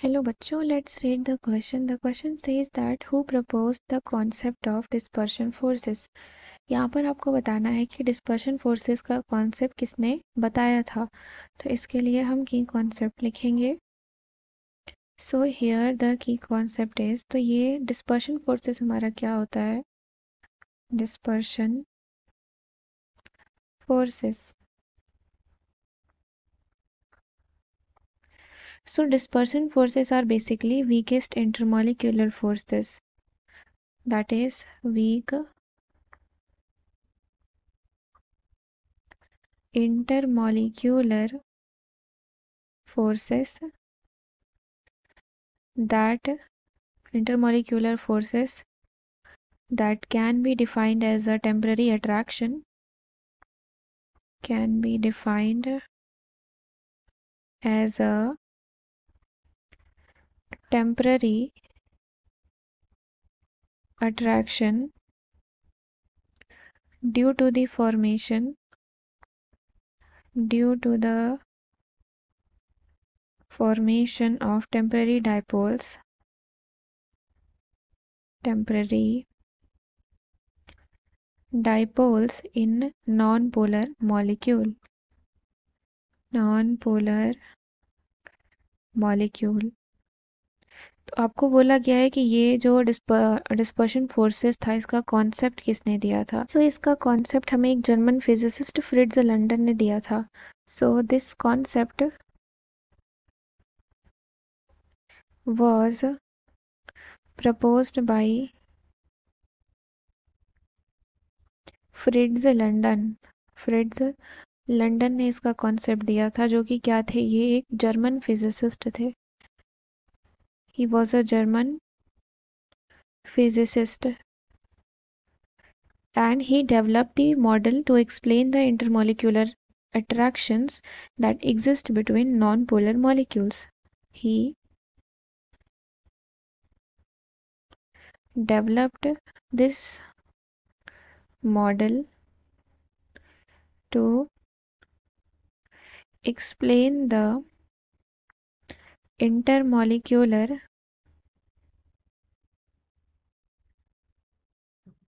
Hello बच्चों, let's read the question. The question says that who proposed the concept of dispersion forces. यहाँ पर आपको बताना है कि dispersion forces का concept किसने बताया था. तो इसके लिए हम key concept लिखेंगे. So here the key concept is, तो ये dispersion forces हमारा क्या होता है? Dispersion forces. So dispersion forces are basically weakest intermolecular forces. That is weak intermolecular forces that can be defined as a temporary attraction, can be defined as a temporary attraction due to the formation of temporary dipoles in non-polar molecule. तो आपको बोला गया है कि ये जो dispersion forces था, इसका कॉन्सेप्ट किसने दिया था. सो इसका कॉन्सेप्ट हमें एक जर्मन फिजिसिस्ट फ्रिट्ज लंडन ने दिया था. So this concept was proposed by Fritz London ने इसका कॉन्सेप्ट दिया था, जो कि क्या थे? ये एक जर्मन फिजिसिस्ट थे. He was a German physicist and he developed the model to explain the intermolecular attractions that exist between non-polar molecules. He developed this model to explain the intermolecular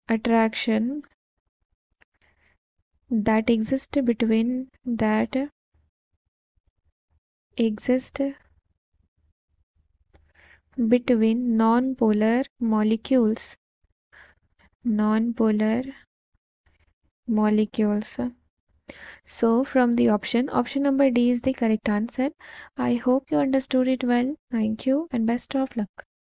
attraction that exist between non-polar molecules. So from the option number D is the correct answer. I hope you understood it well. Thank you and best of luck.